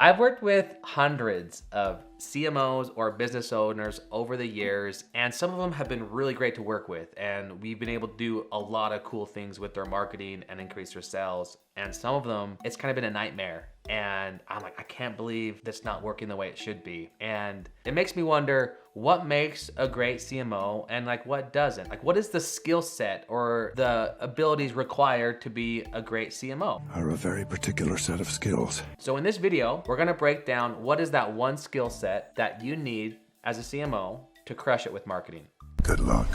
I've worked with hundreds of CMOs or business owners over the years, and some of them have been really great to work with, and we've been able to do a lot of cool things with their marketing and increase their sales. And some of them, it's kind of been a nightmare. And I'm like, I can't believe that's not working the way it should be. And it makes me wonder, what makes a great CMO and like what doesn't? Like, what is the skill set or the abilities required to be a great CMO? Are a very particular set of skills. So in this video, we're gonna break down what is that one skill set that you need as a CMO to crush it with marketing. Good luck.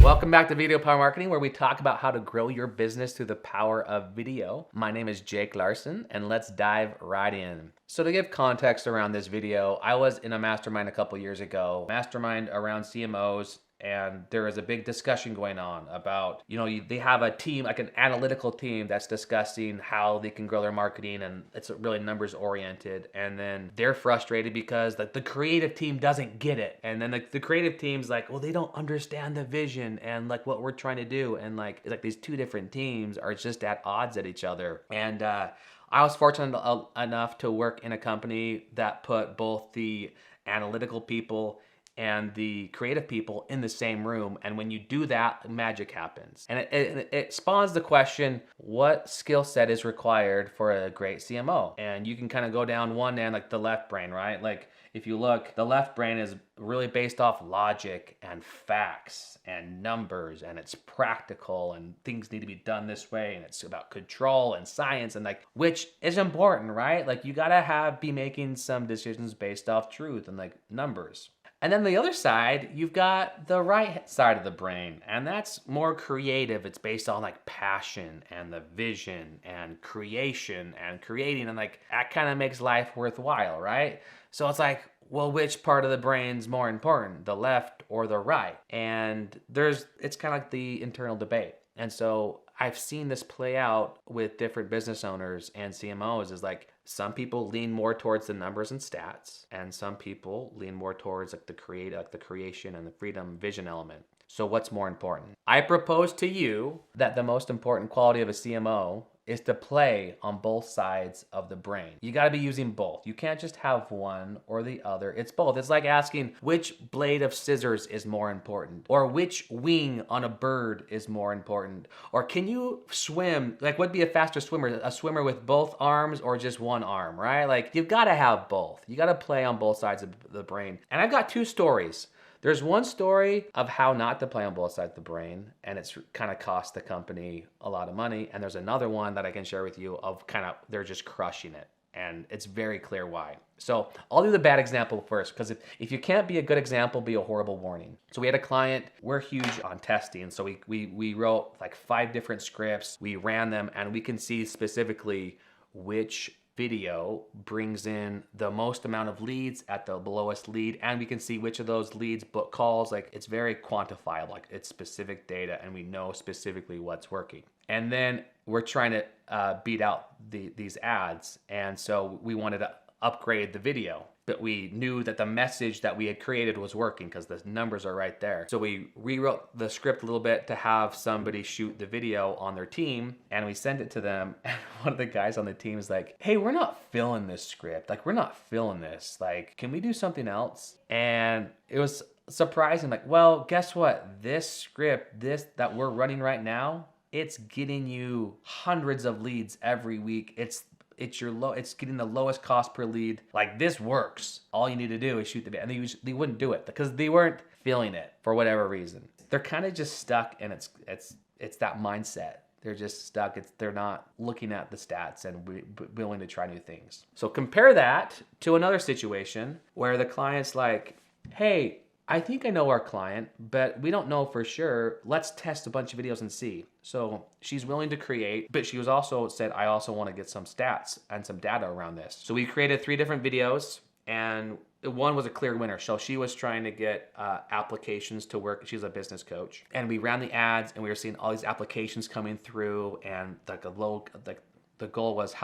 Welcome back to Video Power Marketing, where we talk about how to grow your business through the power of video. My name is Jake Larson, and let's dive right in. So to give context around this video, I was in a mastermind a couple years ago, mastermind around CMOs, and there is a big discussion going on about, they have a team, like an analytical team that's discussing how they can grow their marketing, and it's really numbers oriented. And then they're frustrated because the creative team doesn't get it. And then the creative team's like, well, they don't understand the vision and like what we're trying to do. And it's like these two different teams are just at odds at each other. And I was fortunate enough to work in a company that put both the analytical people and the creative people in the same room. And when you do that, magic happens. And it spawns the question, what skill set is required for a great CMO? And you can kind of go down one end, like the left brain, right? Like if you look, the left brain is really based off logic and facts and numbers, and it's practical and things need to be done this way. And it's about control and science, and which is important, right? Like you gotta be making some decisions based off truth and numbers. And then the other side, you've got the right side of the brain, and that's more creative. It's based on passion and the vision and creation and creating, and that kind of makes life worthwhile, right? So it's like, well, which part of the brain's more important, the left or the right? And it's kind of like the internal debate. And so I've seen this play out with different business owners and CMOs is some people lean more towards the numbers and stats, and some people lean more towards the creation and the freedom vision element. So what's more important? I propose to you that the most important quality of a CMO is to play on both sides of the brain. You gotta be using both. You can't just have one or the other. It's both. It's like asking which blade of scissors is more important, or which wing on a bird is more important, or can you swim? What'd be a faster swimmer? A swimmer with both arms or just one arm, right? You've gotta have both. You gotta play on both sides of the brain. And I've got two stories. There's one story of how not to play on both sides of the brain, and it's kind of cost the company a lot of money. And there's another one that I can share with you of they're just crushing it. And it's very clear why. So I'll do the bad example first, because if you can't be a good example, be a horrible warning. So we had a client, we're huge on testing. So we wrote 5 different scripts, we ran them, and we can see specifically which video brings in the most amount of leads at the lowest lead, and we can see which of those leads book calls. It's very quantifiable, it's specific data, and we know specifically what's working. And then we're trying to beat out these ads, and so we wanted to upgrade the video, but we knew that the message that we had created was working because the numbers are right there. So we rewrote the script a little bit to have somebody shoot the video on their team, and we sent it to them. And one of the guys on the team is like, hey, we're not filling this script. We're not filling this. Can we do something else? And it was surprising. Well, guess what? This script, that we're running right now, it's getting you hundreds of leads every week. It's getting the lowest cost per lead. This works. All you need to do is shoot the video. And they wouldn't do it because they weren't feeling it for whatever reason. They're kind of just stuck, and it's that mindset. They're just stuck. They're not looking at the stats and willing to try new things. So compare that to another situation where the client's like, hey, I think I know our client, but we don't know for sure. Let's test a bunch of videos and see. So she's willing to create, but she was also said, I also want to get some stats and some data around this. So we created 3 different videos, and one was a clear winner. So she was trying to get applications to work. She's a business coach, and we ran the ads, and we were seeing all these applications coming through, and the goal was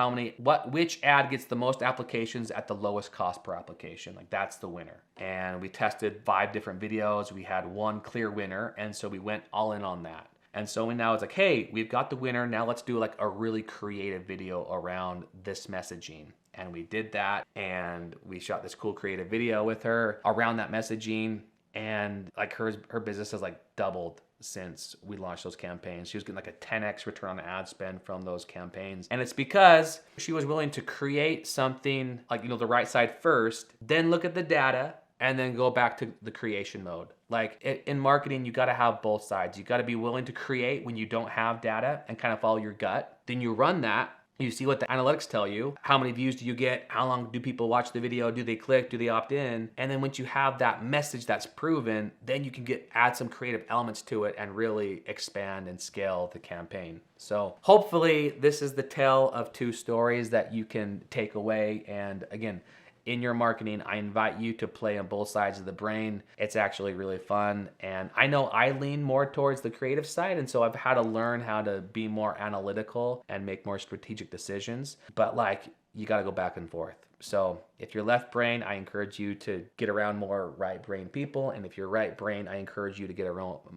which ad gets the most applications at the lowest cost per application. That's the winner. And we tested 5 different videos. We had one clear winner. And so we went all in on that. And so now it's hey, we've got the winner. Now let's do a really creative video around this messaging. And we did that, and we shot this cool creative video with her around that messaging. And like her business has like doubled since we launched those campaigns. She was getting like a 10x return on ad spend from those campaigns. And it's because she was willing to create something like, the right side first, then look at the data, and then go back to the creation mode. Like in marketing, you gotta have both sides. You gotta be willing to create when you don't have data and kind of follow your gut. Then you run that. You see what the analytics tell you. How many views do you get? How long do people watch the video? Do they click? Do they opt in? And then once you have that message that's proven, then you can add some creative elements to it and really expand and scale the campaign. So hopefully this is the tale of two stories that you can take away. And again, in your marketing, I invite you to play on both sides of the brain. It's actually really fun. And I know I lean more towards the creative side, and so I've had to learn how to be more analytical and make more strategic decisions. But like, you got to go back and forth. So if you're left brain, I encourage you to get around more right brain people. And if you're right brain, I encourage you to get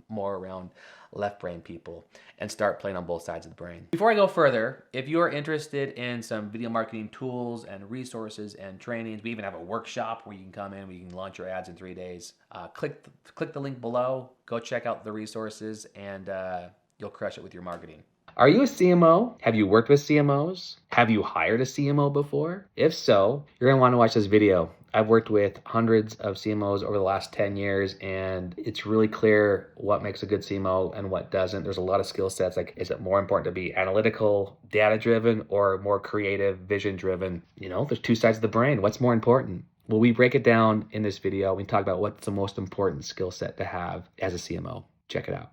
more around left brain people and start playing on both sides of the brain. Before I go further, if you are interested in some video marketing tools and resources and trainings, we even have a workshop where you can come in, where you can launch your ads in 3 days. Click the link below, go check out the resources, and you'll crush it with your marketing. Are you a CMO? Have you worked with CMOs? Have you hired a CMO before? If so, you're gonna wanna watch this video. I've worked with hundreds of CMOs over the last 10 years, and it's really clear what makes a good CMO and what doesn't. There's a lot of skill sets. Like, is it more important to be analytical, data-driven, or more creative, vision-driven? There's two sides of the brain. What's more important? Well, we break it down in this video. We talk about what's the most important skill set to have as a CMO. Check it out.